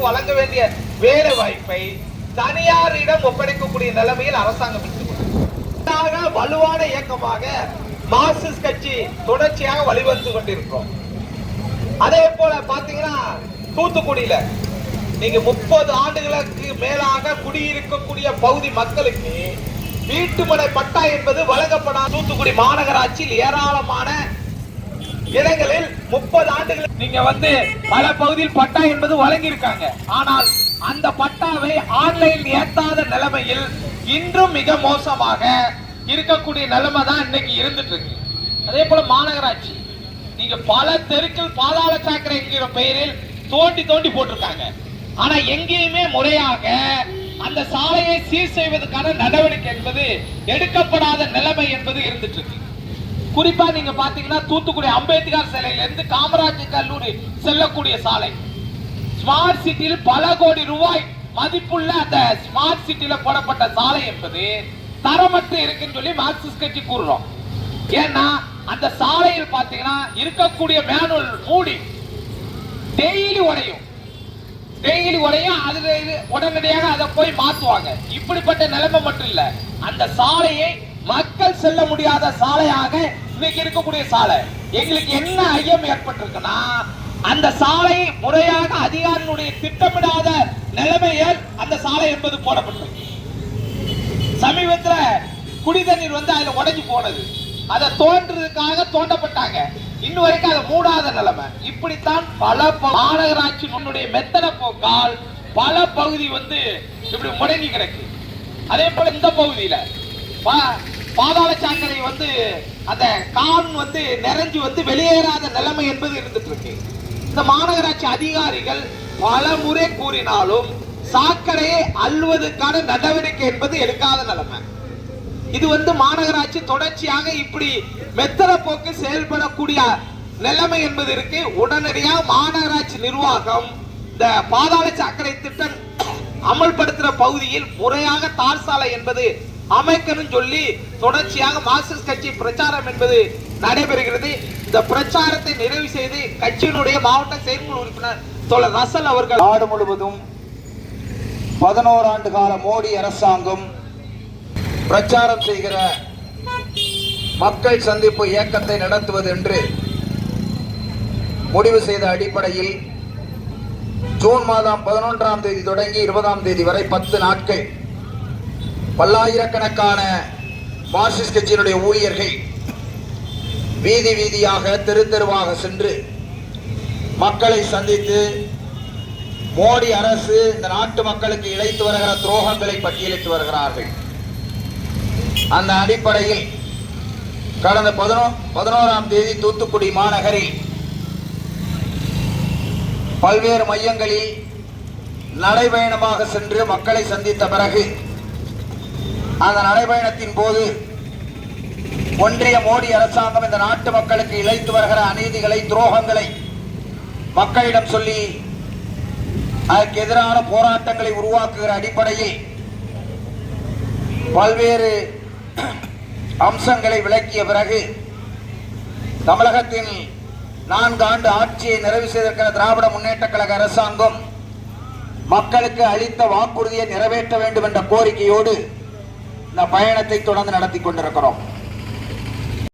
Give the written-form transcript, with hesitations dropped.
மக்களுக்கு வழங்க வேண்டிய வேலை வாய்ப்பை தனியாரிடம் ஒப்படைக்கக்கூடிய நிலைமையில் அரசாங்கம் வலுவான இயக்கமாக மார்க்சிஸ்ட் கட்சி தொடர்ச்சியாக வழிவந்து கொண்டிருக்கிறோம். அதே போல பாத்தீங்கன்னா தூத்துக்குடியில நீங்க 30 ஆண்டுகளுக்கு மேலாக குடியிருக்கக்கூடிய பகுதி மக்களுக்கு வீட்டுமனை பட்டா என்பது வழங்கப்படாத தூத்துக்குடி மாநகராட்சியில் ஏராளமான இடங்களில் 30 ஆண்டுகள் நீங்க பல பகுதியில் பட்டா என்பது வழங்கி இருக்காங்க. ஆனால் அந்த பட்டாவை ஆன்லைன் ஏத்தாத நிலைமையில் இன்றும் மிக மோசமாக இருக்கக்கூடிய நிலைமை தான் இன்னைக்கு இருந்துட்டு இருக்கு. அதே போல மாநகராட்சி நீங்க பல தெருக்கள் பாதாள சாக்கடை என்கிற பெயரில் தோண்டி தோண்டி போட்டிருக்காங்க. ஆனா எங்கேயுமே முறையாக அந்த சாலையை சீர் செய்வதற்கான நடவடிக்கை என்பது எடுக்கப்படாத நிலைமை என்பது இருந்துட்டு இருக்கு. குறிப்பா நீங்க பாத்தீங்கன்னா தூத்துக்குடி அம்பேத்கர் சிலையில இருந்து காமராஜர் கல்லூரி செல்லக்கூடிய சாலை ஸ்மார்ட் சிட்டியில் பல கோடி ரூபாய் மதிப்புள்ள அந்த ஸ்மார்ட் சிட்டியில போடப்பட்ட சாலை என்பது தரமற்று இருக்குன்னு சொல்லி மார்க்சிஸ்ட் கட்சி கூறுறோம். ஏன்னா அந்த சாலையில் பாத்தீங்கன்னா இருக்கக்கூடிய மேனுவல் மூடி டெய்லி உடையும் அதுல உடனடியாக அதை போய் மாத்துவாங்க. இப்படிப்பட்ட நிலைமை மட்டும் இல்ல, அந்த சாலையை மக்கள் செல்ல முடியாத சாலையாக இன்னைக்கு இருக்கக்கூடிய சாலை. எங்களுக்கு என்ன ஐயம் ஏற்பட்டிருக்குன்னா அந்த சாலை முறையாக அதிகாரிகளுடைய திட்டமிடாத நிலைமையில் அந்த சாலை என்பது போடப்பட்டிருக்கு. சமீபத்தில் குடிதண்ணீர் அதுல உடைஞ்சு போனது, அதை தோன்றதுக்காக தோண்டப்பட்டாங்க. இன்னும் வரைக்கும் அதை மூடாத நிலைமை. இப்படித்தான் பல மாநகராட்சி மெத்தன போக்கால் பல பகுதி இப்படி முடங்கி கிடக்கு. அதே போல இந்த பகுதியில பாதாள சாக்கடை அந்த கான் நிறைஞ்சு வெளியேறாத நிலைமை என்பது இருந்துட்டு இருக்கு. இந்த மாநகராட்சி அதிகாரிகள் பல முறை கூறினாலும் சாக்கடையை அள்ளுவதற்கான நடவடிக்கை என்பது எடுக்காத நிலைமை. இது மாநகராட்சி தொடர்ச்சியாக இப்படி மெத்தன போக்கு செயல்படக்கூடிய நிலைமை என்பது இருக்கு. உடனடியாக மாநகராட்சி நிர்வாகம் இந்த பாதாள சாக்கடை திட்டம் அமல்படுத்துற பகுதியில் முறையாக தார் சாலை என்பது அமைக்கணும் சொல்லி தொடர்ச்சியாக மார்க்சிஸ்ட் கட்சி பிரச்சாரம் என்பது நடைபெறுகிறது. இந்த பிரச்சாரத்தை நிறைவு செய்து கட்சியினுடைய மாவட்ட செயற்குழு உறுப்பினர் தோழர் ரசல் அவர்கள் நாடு முழுவதும் 11 ஆண்டு கால மோடி அரசாங்கம் பிரச்சாரம் செய்கிற மக்கள் சந்திப்பு இயக்கத்தை நடத்துவது என்று முடிவு செய்த அடிப்படையில் ஜூன் மாதம் 11ஆம் தேதி தொடங்கி 20ஆம் தேதி வரை 10 நாட்கள் பல்லாயிரக்கணக்கான மார்க்சிஸ்ட் கட்சியினுடைய ஊழியர்கள் வீதி வீதியாக தெரு தெருவாக சென்று மக்களை சந்தித்து மோடி அரசு இந்த நாட்டு மக்களுக்கு இழைத்து வருகிற துரோகங்களை பட்டியலிட்டு வருகிறார்கள். அந்த அடிப்படையில் கடந்த 11ஆம் தேதி தூத்துக்குடி மாநகரில் பல்வேறு மையங்களில் நடைபயணமாக சென்று மக்களை சந்தித்த பிறகு அந்த நடைபயணத்தின் போது ஒன்றிய மோடி அரசாங்கம் இந்த நாட்டு மக்களுக்கு இழைத்து வருகிற அநீதிகளை துரோகங்களை மக்களிடம் சொல்லி அதற்கு எதிரான போராட்டங்களை உருவாக்குகிற அடிப்படையில் பல்வேறு அம்சங்களை விளக்கிய பிறகு தமிழகத்தில் 4 ஆண்டு ஆட்சியை நிறைவு செய்திருக்கிற திராவிட முன்னேற்ற கழக அரசாங்கம் மக்களுக்கு அளித்த வாக்குறுதியை நிறைவேற்ற வேண்டும் என்ற கோரிக்கையோடு இந்த பயணத்தை தொடர்ந்து நடத்தி கொண்டிருக்கிறோம்.